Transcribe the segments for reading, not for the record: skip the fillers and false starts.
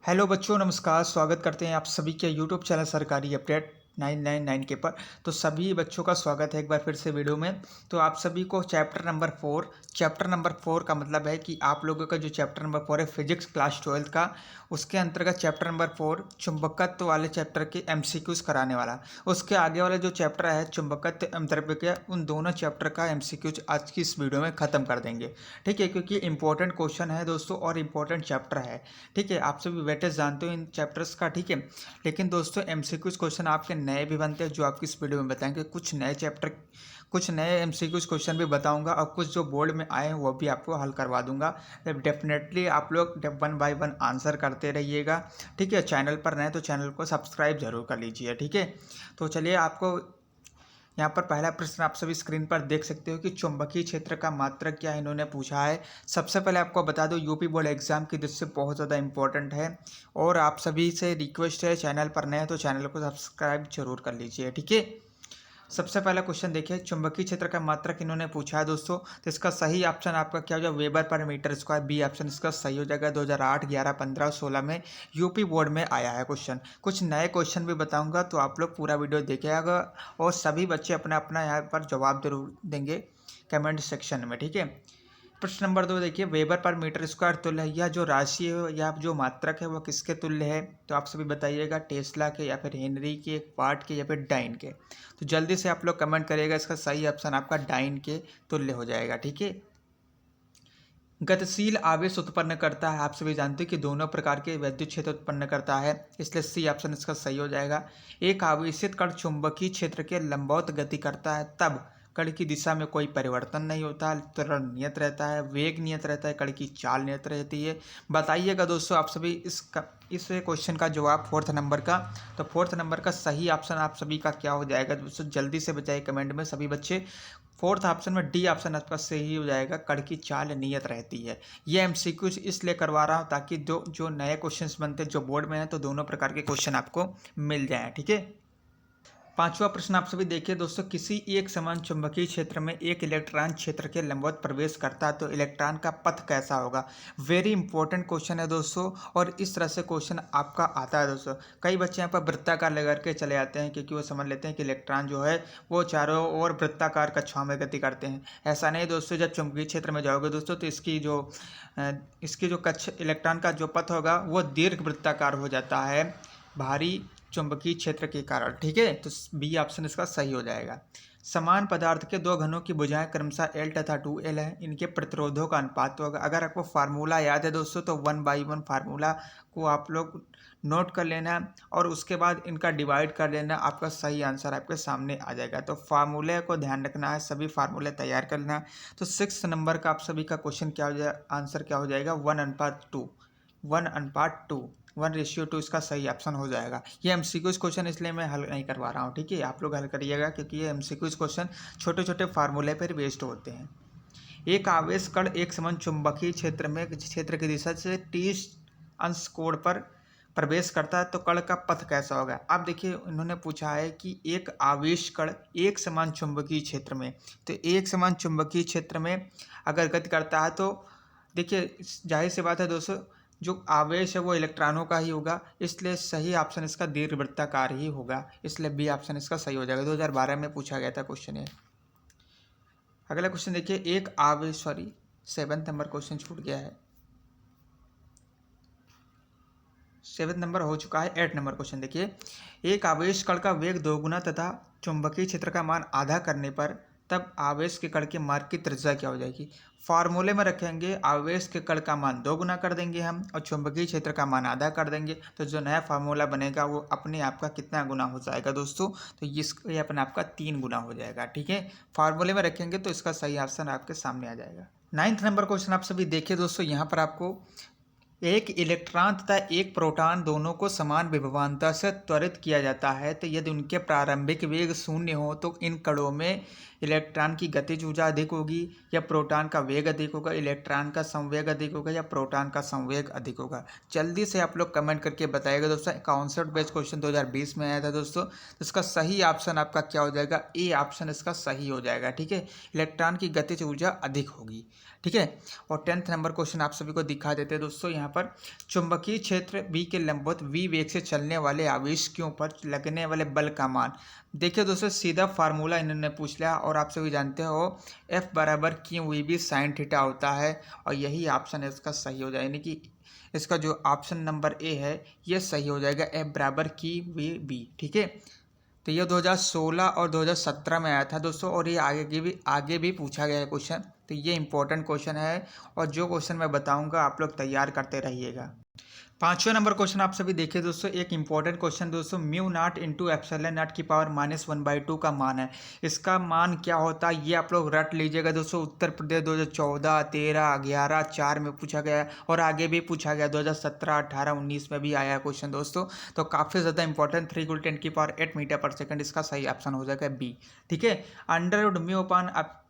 Hello बच्चों, नमस्कार। स्वागत करते हैं आप सभी के यूट्यूब चैनल सरकारी अपडेट 999 के पर। तो सभी बच्चों का स्वागत है एक बार फिर से वीडियो में। तो आप सभी को चैप्टर नंबर 4 का मतलब है कि आप लोगों का जो चैप्टर नंबर 4 है फिजिक्स क्लास 12 का, उसके अंतर्गत चैप्टर नंबर 4 चुंबकत्व वाले चैप्टर के एमसीक्यूज कराने वाला। उसके आगे वाले जो चैप्टर है चुंबकत्व एवं द्रव्यज्ञ, उन दोनों चैप्टर का एमसीक्यूज आज की इस वीडियो में खत्म कर देंगे। ठीक है, क्योंकि इंपॉर्टेंट क्वेश्चन है दोस्तों और इम्पोर्टेंट चैप्टर है। ठीक है, आप सभी वेटेज जानते हो इन चैप्टर्स का। ठीक है, लेकिन दोस्तों एमसीक्यूज क्वेश्चन आपके नए भी बनते हैं जो आपकी इस वीडियो में बताएंगे। कुछ नए एमसीक्यूज क्वेश्चन भी बताऊंगा और कुछ जो बोर्ड में आए हैं वो भी आपको हल करवा दूंगा। डेफिनेटली आप लोग 1 बाय 1 आंसर करते रहिएगा। ठीक है, चैनल पर नए तो चैनल को सब्सक्राइब जरूर कर लीजिए। ठीक है, तो चलिए आपको यहाँ पर पहला प्रश्न आप सभी स्क्रीन पर देख सकते हो कि चुंबकीय क्षेत्र का मात्रक क्या है, इन्होंने पूछा है। सबसे पहले आपको बता दो यूपी बोर्ड एग्जाम की दृष्टि से बहुत ज़्यादा इंपॉर्टेंट है और आप सभी से रिक्वेस्ट है, चैनल पर नए हैं तो चैनल को सब्सक्राइब जरूर कर लीजिए। ठीक है, सबसे पहला क्वेश्चन देखिए, चुंबकीय क्षेत्र का मात्रक इन्होंने पूछा है दोस्तों। तो इसका सही ऑप्शन आपका क्या हो जाएगा, वेबर पर मीटर स्क्वायर। बी ऑप्शन इसका सही हो जाएगा। 2008, 11, 15, 16 में यूपी बोर्ड में आया है क्वेश्चन। कुछ नए क्वेश्चन भी बताऊंगा तो आप लोग पूरा वीडियो देखिएगा और सभी बच्चे अपना अपना यहाँ पर जवाब जरूर देंगे कमेंट सेक्शन में। ठीक है, प्रश्न नंबर 2 देखिए, वेबर पर मीटर स्क्वायर तुल्य है। यह जो राशि है या जो मात्रक है वो किसके तुल्य है, तो आप सभी बताइएगा, टेस्ला के या फिर हेनरी के, वाट के या फिर डाइन के। तो जल्दी से आप लोग कमेंट करिएगा, इसका सही ऑप्शन आपका डाइन के तुल्य हो जाएगा। ठीक है, गतिशील आवेश उत्पन्न करता है। आप सभी जानते हैं कि दोनों प्रकार के विद्युत क्षेत्र उत्पन्न करता है, इसलिए सी ऑप्शन इसका सही हो जाएगा। एक आवेशित कण चुंबकीय क्षेत्र के लंबवत गति करता है तब कण की दिशा में कोई परिवर्तन नहीं होता, त्वरण नियत रहता है, वेग नियत रहता है, कण की चाल नियत रहती है। बताइएगा दोस्तों आप सभी इस क्वेश्चन का जवाब 4th नंबर का। तो 4th नंबर का सही ऑप्शन आप सभी का क्या हो जाएगा दोस्तों, जल्दी से बताइए कमेंट में सभी बच्चे। 4th ऑप्शन में डी ऑप्शन आपका सही हो जाएगा, कण की चाल नियत रहती है। ये एमसीक्यूज इसलिए करवा रहा हूँ ताकि जो नए क्वेश्चंस बनते हैं जो बोर्ड में हैं तो दोनों प्रकार के क्वेश्चन आपको मिल जाएं। ठीक है, पांचवा प्रश्न आप सभी देखिए दोस्तों, किसी एक समान चुंबकीय क्षेत्र में एक इलेक्ट्रॉन क्षेत्र के लंबवत प्रवेश करता है तो इलेक्ट्रॉन का पथ कैसा होगा। वेरी इंपॉर्टेंट क्वेश्चन है दोस्तों और इस तरह से क्वेश्चन आपका आता है दोस्तों। कई बच्चे यहाँ पर वृत्ताकार लगा के चले जाते हैं क्योंकि वो समझ लेते हैं कि इलेक्ट्रॉन जो है वो चारों ओर वृत्ताकार कक्षाओं में गति करते हैं। ऐसा नहीं दोस्तों, जब चुंबकीय क्षेत्र में जाओगे दोस्तों तो इसकी जो कक्ष इलेक्ट्रॉन का जो पथ होगा वो दीर्घ वृत्ताकार हो जाता है भारी चुंबकीय क्षेत्र के कारण। ठीक है, तो बी ऑप्शन इसका सही हो जाएगा। समान पदार्थ के दो घनों की भुजाएं क्रमशः L तथा 2L है, इनके प्रतिरोधों का अनुपात तो अगर आपको फार्मूला याद है दोस्तों तो 1/1 फार्मूला को आप लोग नोट कर लेना और उसके बाद इनका डिवाइड कर लेना, आपका सही आंसर आपके सामने आ जाएगा। तो फार्मूले को ध्यान रखना है, सभी फार्मूले तैयार करना। तो 6 नंबर का आप सभी का क्वेश्चन क्या हो जाएगा, आंसर क्या हो जाएगा, 1:2, 1:2, 1:2 इसका सही ऑप्शन हो जाएगा। ये एमसीक्यूज क्वेश्चन इसलिए मैं हल नहीं करवा रहा हूँ। ठीक है, आप लोग हल करिएगा क्योंकि ये एमसीक्यूज क्वेश्चन छोटे छोटे फार्मूले पर बेस्ड होते हैं। एक आवेश कण एक समान चुंबकीय क्षेत्र की दिशा से 30 अंश कोण पर प्रवेश करता है तो कण का पथ कैसा होगा। अब देखिए इन्होंने पूछा है कि एक आवेश कण एक समान चुंबकीय क्षेत्र में, तो एक समान चुंबकीय क्षेत्र में अगर गति करता है तो देखिए जाहिर सी बात है दोस्तों, जो आवेश है वो इलेक्ट्रॉनों का ही होगा, इसलिए सही ऑप्शन इसका दीर्घवृत्ताकार ही होगा, इसलिए बी ऑप्शन इसका सही हो जाएगा। 2012 में पूछा गया था क्वेश्चन ये। अगला क्वेश्चन देखिए, एक आवेश 7th नंबर क्वेश्चन छूट गया है, 7th नंबर हो चुका है। 8 नंबर क्वेश्चन देखिए, एक आवेश कण का वेग 2 गुना तथा चुंबकीय क्षेत्र का मान आधा करने पर तब आवेश के कण के मार्ग की त्रिज्या क्या हो जाएगी। फार्मूले में रखेंगे, आवेश के कण का मान 2 गुना कर देंगे हम और चुंबकीय क्षेत्र का मान आधा कर देंगे, तो जो नया फार्मूला बनेगा वो अपने आप का कितना गुना हो जाएगा दोस्तों, तो ये अपने आप का 3 गुना हो जाएगा। ठीक है, फार्मूले में रखेंगे तो इसका सही ऑप्शन आपके सामने आ जाएगा। 9th नंबर क्वेश्चन आप सभी देखिए दोस्तों, यहाँ पर आपको एक इलेक्ट्रॉन तथा एक प्रोटॉन दोनों को समान विभवांतर से त्वरित किया जाता है, तो यदि उनके प्रारंभिक वेग शून्य हो तो इन कणों में इलेक्ट्रॉन की गतिज ऊर्जा अधिक होगी या प्रोटॉन का वेग अधिक होगा, इलेक्ट्रॉन का संवेग अधिक होगा या प्रोटॉन का संवेग अधिक होगा? जल्दी से आप लोग कमेंट करके बताइएगा दोस्तों। कॉन्सेप्ट बेस्ड क्वेश्चन 2020 में आया था दोस्तों, तो इसका सही ऑप्शन आपका क्या हो जाएगा? ए ऑप्शन इसका सही हो जाएगा। ठीक है, इलेक्ट्रॉन की गतिज ऊर्जा अधिक होगी। ठीक है, और 10th नंबर क्वेश्चन आप सभी को दिखा देते हैं दोस्तों। यहाँ पर चुंबकीय क्षेत्र बी के लंबवत वी वेग से चलने वाले आवेश क्यों पर लगने वाले बल का मान। देखिए दोस्तों, सीधा फार्मूला इन्होंने पूछ लिया और आप सभी जानते हो एफ बराबर Q V B sine theta होता है, और यही ऑप्शन है इसका सही हो जाएगा। यानी कि इसका जो ऑप्शन नंबर ए है ये सही हो जाएगा, एफ बराबर की वी बी। ठीक है, तो ये 2016 और 2017 में आया था दोस्तों, और ये आगे भी पूछा गया है क्वेश्चन। तो ये इंपॉर्टेंट क्वेश्चन है, और जो क्वेश्चन मैं बताऊंगा आप लोग तैयार करते रहिएगा। 5वें नंबर क्वेश्चन आप सभी देखिए दोस्तों, एक इंपॉर्टेंट क्वेश्चन दोस्तों, mu naught into epsilon not की पावर -1/2 का मान है। इसका मान क्या होता है ये आप लोग रट लीजिएगा दोस्तों। उत्तर प्रदेश 2014, 13, 11, 4 में पूछा गया है, और आगे भी पूछा गया 2017, 18, 19 में भी आया क्वेश्चन दोस्तों। तो काफ़ी ज़्यादा इंपॉर्टेंट, 3 × 10⁸ मीटर पर सेकंड इसका सही ऑप्शन हो जाएगा बी। ठीक है, under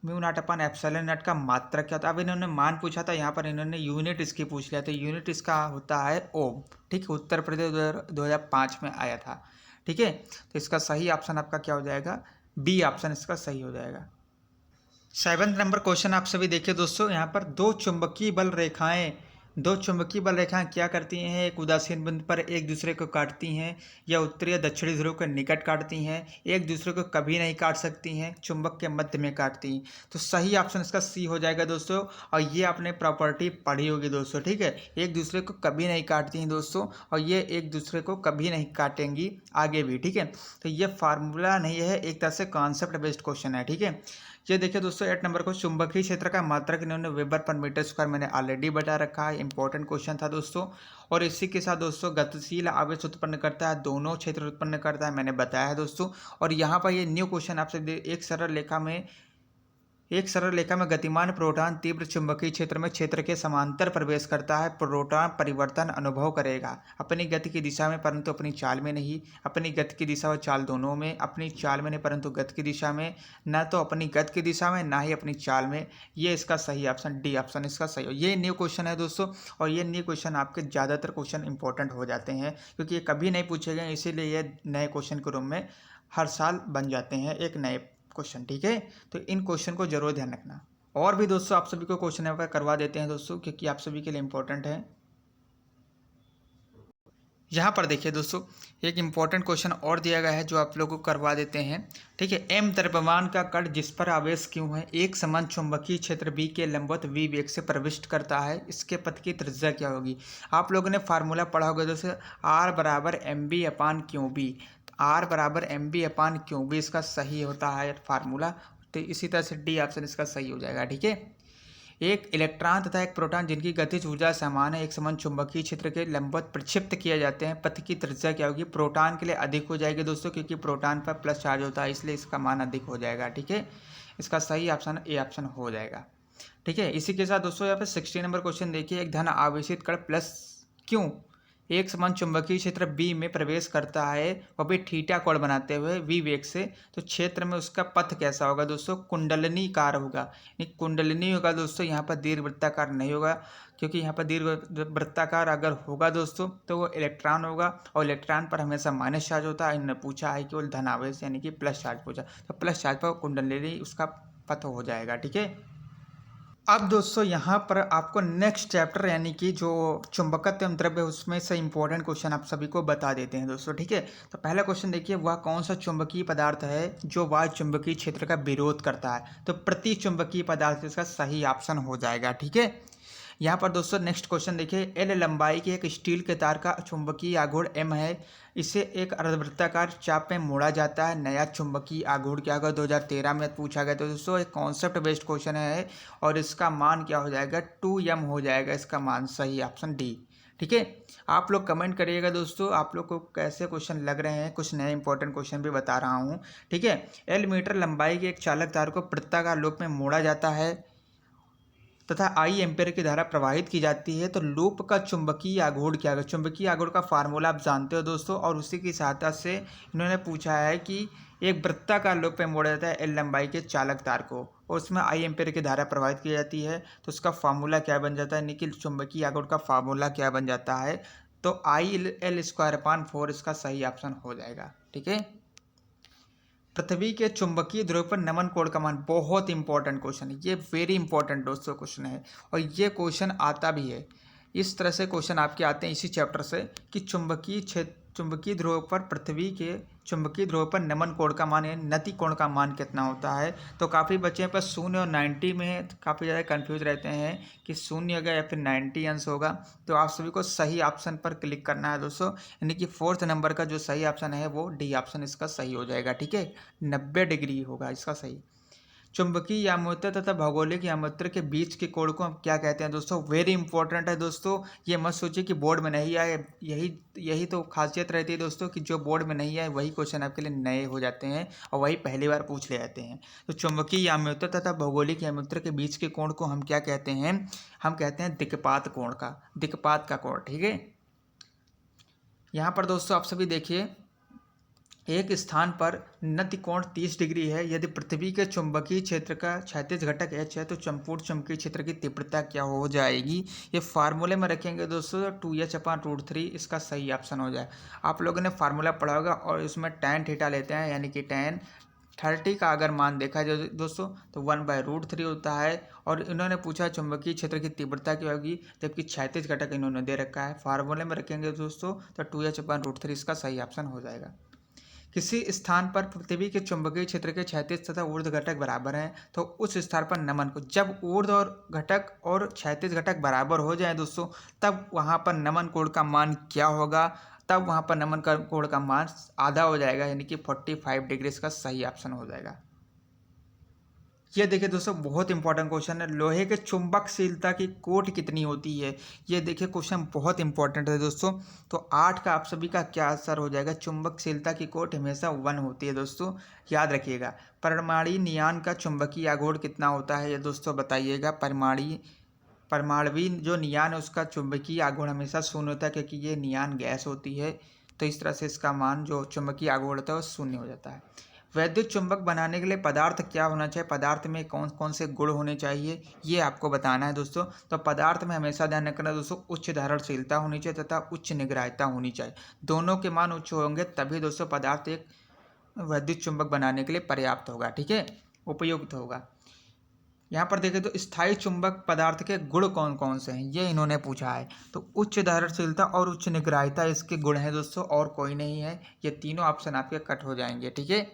mu naught upon epsilon not का मात्रक क्या था? अब इन्होंने मान पूछा था, यहाँ पर इन्होंने यूनिट इसकी पूछ लिया, तो यूनिट इसका होता है ओम। ठीक है, उत्तर प्रदेश 2005 में आया था। ठीक है, तो इसका सही ऑप्शन आपका क्या हो जाएगा? बी ऑप्शन इसका सही हो जाएगा। 7th नंबर क्वेश्चन आप सभी देखिए दोस्तों, यहाँ पर दो चुंबकीय बल रेखाएं क्या करती हैं? एक उदासीन बिंदु पर एक दूसरे को काटती हैं, या उत्तरी या दक्षिणी ध्रुव के निकट काटती हैं, एक दूसरे को कभी नहीं काट सकती हैं, चुंबक के मध्य में काटती हैं। तो सही ऑप्शन इसका सी हो जाएगा दोस्तों, और ये आपने प्रॉपर्टी पढ़ी होगी दोस्तों। ठीक है, एक दूसरे को कभी नहीं काटती हैं दोस्तों, और ये एक दूसरे को कभी नहीं काटेंगी आगे भी। ठीक है, तो ये फार्मूला नहीं है, एक तरह से कॉन्सेप्ट बेस्ड क्वेश्चन है। ठीक है, ये देखिए दोस्तों 8 नंबर को, चुंबकीय क्षेत्र का मात्रक इन्होंने वेबर पर मीटर स्क्वायर मैंने ऑलरेडी बता रखा है, इंपॉर्टेंट क्वेश्चन था दोस्तों। और इसी के साथ दोस्तों गतिशील आवेश उत्पन्न करता है, दोनों क्षेत्र उत्पन्न करता है, मैंने बताया है दोस्तों। और यहाँ पर ये न्यू क्वेश्चन आपसे एक सरल रेखा में गतिमान प्रोटॉन तीव्र चुंबकीय क्षेत्र में क्षेत्र के समांतर प्रवेश करता है। प्रोटॉन परिवर्तन अनुभव करेगा अपनी गति की दिशा में, परंतु अपनी चाल में नहीं। अपनी गति की दिशा और चाल दोनों में, अपनी चाल में नहीं परंतु गति की दिशा में, न तो अपनी गति की दिशा में ना ही अपनी चाल में। ये इसका सही ऑप्शन डी ऑप्शन इसका सही हो। ये न्यू क्वेश्चन है दोस्तों, और ये न्यू क्वेश्चन आपके ज़्यादातर क्वेश्चन इंपॉर्टेंट हो जाते हैं, क्योंकि ये कभी नहीं पूछे गए, इसीलिए ये नए क्वेश्चन के रूप में हर साल बन जाते हैं एक नए क्वेश्चन। ठीक है, तो इन क्वेश्चन को जरूर ध्यान रखना। और भी दोस्तों आप सभी को क्वेश्चन यहाँ पर करवा देते हैं दोस्तों, क्योंकि आप सभी के लिए इंपॉर्टेंट है। यहाँ पर देखिए दोस्तों, एक इंपॉर्टेंट क्वेश्चन और दिया गया है जो आप लोगों को करवा देते हैं। ठीक है, एम द्रव्यमान का कण जिस पर आवेश क्यों है एक समान चुंबकीय क्षेत्र बी के लंबवत वी वेग से प्रविष्ट करता है, इसके पथ की त्रिज्या क्या होगी? आप लोगों ने फार्मूला पढ़ा होगा दोस्तों, आर बराबर M B upon Q B. R बराबर M B upon Q B इसका सही होता है फार्मूला। तो इसी तरह से डी ऑप्शन इसका सही हो जाएगा। ठीक है, एक इलेक्ट्रॉन तथा एक प्रोटॉन जिनकी गतिज ऊर्जा समान है, एक समान चुंबकीय क्षेत्र के लंबवत प्रक्षिप्त किए जाते हैं, पथ की त्रिज्या क्या होगी? प्रोटॉन के लिए अधिक हो जाएगी दोस्तों, क्योंकि प्रोटॉन पर प्लस चार्ज होता है, इसलिए इसका मान अधिक हो जाएगा। ठीक है, इसका सही ऑप्शन ए ऑप्शन हो जाएगा। ठीक है, इसी के साथ दोस्तों यहाँ पे 16 नंबर क्वेश्चन देखिए, एक धन आवेशित कण प्लस क्यों एक समान चुंबकीय क्षेत्र बी में प्रवेश करता है, वह भी थीटा कोण बनाते हुए वी वेग से, तो क्षेत्र में उसका पथ कैसा होगा दोस्तों? कुंडलनीकार होगा। कुंडलिनी होगा दोस्तों, यहाँ पर दीर्घवृत्ताकार नहीं होगा, क्योंकि यहाँ पर दीर्घवृत्ताकार अगर होगा दोस्तों तो वो इलेक्ट्रॉन होगा, और इलेक्ट्रॉन पर हमेशा माइनस चार्ज होता है। इन्होंने पूछा है केवल धन आवेश यानी कि प्लस चार्ज पूछा, तो प्लस चार्ज पर कुंडलिनी उसका पथ हो जाएगा। ठीक है, अब दोस्तों यहाँ पर आपको नेक्स्ट चैप्टर यानी कि जो चुंबकत्व एवं द्रव्य उसमें से इंपॉर्टेंट क्वेश्चन आप सभी को बता देते हैं दोस्तों। ठीक है, तो पहला क्वेश्चन देखिए, वह कौन सा चुंबकीय पदार्थ है जो वायु चुंबकीय क्षेत्र का विरोध करता है? तो प्रति चुंबकीय पदार्थ इसका सही ऑप्शन हो जाएगा। ठीक है, यहाँ पर दोस्तों नेक्स्ट क्वेश्चन देखिए, एल लंबाई के एक स्टील के तार का चुंबकीय आघूर्ण एम है, इसे एक अर्धवृत्ताकार चाप में मोड़ा जाता है, नया चुंबकीय आघूर्ण क्या होगा? 2013 में पूछा गया। तो दोस्तों एक कॉन्सेप्ट बेस्ड क्वेश्चन है, और इसका मान क्या हो जाएगा? 2m हो जाएगा इसका मान, सही ऑप्शन डी। ठीक है, आप लोग कमेंट करिएगा दोस्तों, आप लोग को कैसे क्वेश्चन लग रहे हैं, कुछ नए इंपॉर्टेंट क्वेश्चन भी बता रहा हूँ। ठीक है, एल मीटर लंबाई के एक चालक तार को वृत्ताकार लूप में मोड़ा जाता है तथा आई एम्पेयर की धारा प्रवाहित की जाती है, तो लूप का चुंबकीय आघूर्ण क्या है? चुंबकीय आघूर्ण का फार्मूला आप जानते हो दोस्तों, और उसी की सहायता से इन्होंने पूछा है कि एक वृत्ताकार लूप पे मोड़ा जाता है एल लंबाई के चालक तार को, और उसमें आई एम्पेयर की धारा प्रवाहित की जाती है, तो उसका फार्मूला क्या बन जाता है, यानी कि चुंबकीय आघूर्ण का फार्मूला क्या बन जाता है, तो आई एल स्क्वायर अपान 4 इसका सही ऑप्शन हो जाएगा। ठीक है। पृथ्वी के चुंबकीय ध्रुव पर नमन कोण का मान, बहुत इंपॉर्टेंट क्वेश्चन है ये, वेरी इंपॉर्टेंट दोस्तों क्वेश्चन है, और ये क्वेश्चन आता भी है, इस तरह से क्वेश्चन आपके आते हैं इसी चैप्टर से कि चुंबकीय ध्रुव पर पृथ्वी के चुंबकीय ध्रुव पर नमन कोण का मान यानी नति कोण का मान कितना होता है। तो काफ़ी बच्चे पर 0 और 90 में काफ़ी ज़्यादा कंफ्यूज रहते हैं कि 0 होगा या फिर 90 अंश होगा। तो आप सभी को सही ऑप्शन पर क्लिक करना है दोस्तों, यानी कि 4th नंबर का जो सही ऑप्शन है वो डी ऑप्शन इसका सही हो जाएगा। ठीक है, 90 डिग्री होगा इसका सही। चुंबकीय यामुत्र तथा भौगोलिक यामुत्र के बीच के कोण को हम क्या कहते हैं दोस्तों, वेरी इंपॉर्टेंट है दोस्तों, ये मत सोचिए कि बोर्ड में नहीं आए, यही तो खासियत रहती है दोस्तों कि जो बोर्ड में नहीं आए वही क्वेश्चन आपके लिए नए हो जाते हैं और वही पहली बार पूछ ले जाते हैं। तो चुंबकीय यामुत्र तथा भौगोलिक यामुत्र के बीच के कोण को हम क्या कहते हैं, हम कहते हैं दिक्पात कोण का, दिक्पात का कोण। ठीक है, यहाँ पर दोस्तों आप सभी देखिए, एक स्थान पर नति कोण 30 डिग्री है, यदि पृथ्वी के चुंबकीय क्षेत्र का क्षैतिज घटक h है तो संपूर्ण चुंबकीय क्षेत्र की तीव्रता क्या हो जाएगी, ये फार्मूले में रखेंगे दोस्तों, 2h/√3 इसका सही ऑप्शन हो जाए। आप लोगों ने फार्मूला पढ़ा होगा और इसमें tan थीटा लेते हैं, यानी कि tan 30 का अगर मान देखा जाए दोस्तों तो 1/√3 होता है, और इन्होंने पूछा चुंबकीय क्षेत्र की तीव्रता क्या होगी, जबकि क्षैतिज घटक इन्होंने दे रखा है। फार्मूले में रखेंगे दोस्तों तो 2h/√3 इसका सही ऑप्शन हो जाएगा। किसी स्थान पर पृथ्वी के चुंबकीय क्षेत्र के क्षैतिज तथा ऊर्ध्व घटक बराबर हैं तो उस स्थान पर नमन को, जब ऊर्ध्व और घटक और क्षैतिज घटक बराबर हो जाए दोस्तों, तब वहाँ पर नमन कोण का मान क्या होगा, तब वहाँ पर नमन कोण का मान आधा हो जाएगा, यानी कि 45 डिग्री इसका सही ऑप्शन हो जाएगा। ये देखिए दोस्तों, बहुत इंपॉर्टेंट क्वेश्चन है, लोहे के चुंबकशीलता की कोट कितनी होती है, ये देखिए क्वेश्चन बहुत इंपॉर्टेंट है दोस्तों। तो 8 का आप सभी का क्या आंसर हो जाएगा, चुंबकशीलता की कोट हमेशा 1 होती है दोस्तों, याद रखिएगा। परमाणु नियान का चुंबकीय आघूर्ण कितना होता है, ये दोस्तों बताइएगा। परमाणुवी जो नियान है उसका चुंबकीय आघूर्ण हमेशा 0 होता है, क्योंकि ये नियान गैस होती है, तो इस तरह से इसका मान जो चुंबकीय आघूर्ण होता है वो 0 हो जाता है। वैद्युत चुंबक बनाने के लिए पदार्थ क्या होना चाहिए, पदार्थ में कौन कौन से गुण होने चाहिए, ये आपको बताना है दोस्तों। तो पदार्थ में हमेशा ध्यान रखना दोस्तों, उच्च धारणशीलता होनी चाहिए तथा उच्च निग्राह्यता होनी चाहिए, दोनों के मान उच्च होंगे तभी दोस्तों पदार्थ एक वैद्युत चुंबक बनाने के लिए पर्याप्त होगा। ठीक है, उपयुक्त होगा। यहाँ पर देखें तो स्थायी चुंबक पदार्थ के गुण कौन कौन से हैं, ये इन्होंने पूछा है। तो उच्च धारणशीलता और उच्च निग्राह्यता इसके गुण हैं दोस्तों, और कोई नहीं है, ये तीनों ऑप्शन आपके कट हो जाएंगे। ठीक है,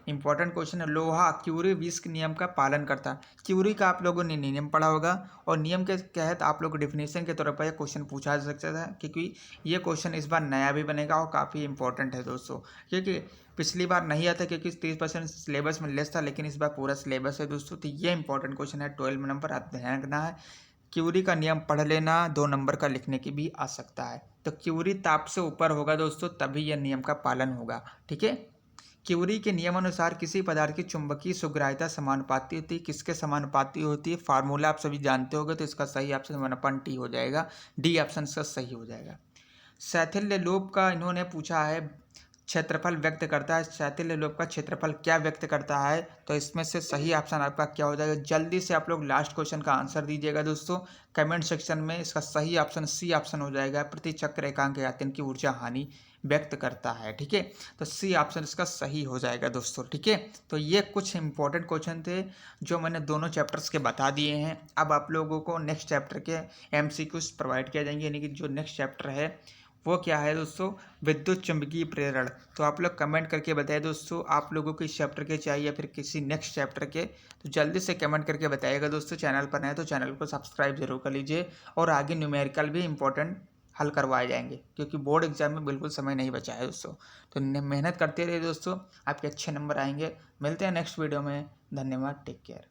इंपॉर्टेंट क्वेश्चन है। लोहा क्यूरी विस्क नियम का पालन करता है, क्यूरी का आप लोगों ने नियम पढ़ा होगा, और नियम के तहत आप लोग डेफिनेशन के तौर पर यह क्वेश्चन पूछा जा सकता है, क्योंकि ये क्वेश्चन इस बार नया भी बनेगा और काफ़ी इंपॉर्टेंट है दोस्तों, क्योंकि पिछली बार नहीं आता क्योंकि 30% सिलेबस में लेस था, लेकिन इस बार पूरा सिलेबस है दोस्तों। तो ये इंपॉर्टेंट क्वेश्चन है, 12 नंबर आप ध्यान रखना है। क्यूरी का नियम पढ़ लेना, 2 नंबर का लिखने की भी आ सकता है। तो क्यूरी ताप से ऊपर होगा दोस्तों, तभी यह नियम का पालन होगा। ठीक है, क्यूरी के नियमानुसार किसी पदार्थ की चुंबकीय सुग्राह्यता समानुपाती होती है, किसके समानुपाती होती है, फार्मूला आप सभी जानते होंगे, तो इसका सही ऑप्शन 1/T हो जाएगा, डी ऑप्शन इसका सही हो जाएगा। शैथिल्य लोब का इन्होंने पूछा है, क्षेत्रफल व्यक्त करता है, शैथिल्य लोब का क्षेत्रफल क्या व्यक्त करता है, तो इसमें से सही ऑप्शन आपका क्या हो जाएगा, जल्दी से आप लोग लास्ट क्वेश्चन का आंसर दीजिएगा दोस्तों कमेंट सेक्शन में। इसका सही ऑप्शन सी ऑप्शन हो जाएगा, प्रति चक्र एकांक आयतन की ऊर्जा हानि व्यक्त करता है। ठीक है, तो सी ऑप्शन इसका सही हो जाएगा दोस्तों। ठीक है, तो ये कुछ इंपॉर्टेंट क्वेश्चन थे जो मैंने दोनों चैप्टर्स के बता दिए हैं। अब आप लोगों को नेक्स्ट चैप्टर के MCQs प्रोवाइड किया जाएंगे, यानी कि जो नेक्स्ट चैप्टर है वो क्या है दोस्तों, विद्युत चुंबकीय प्रेरण। तो आप लोग कमेंट करके बताइए दोस्तों, आप लोगों को इस चैप्टर के चाहिए या फिर किसी नेक्स्ट चैप्टर के, तो जल्दी से कमेंट करके बताइएगा दोस्तों। चैनल पर नए तो चैनल को सब्सक्राइब जरूर कर लीजिए, और आगे न्यूमेरिकल भी इंपॉर्टेंट हल करवाए जाएंगे, क्योंकि बोर्ड एग्जाम में बिल्कुल समय नहीं बचा है दोस्तों। तो मेहनत करते रहिए दोस्तों, आपके अच्छे नंबर आएंगे। मिलते हैं नेक्स्ट वीडियो में, धन्यवाद, टेक केयर।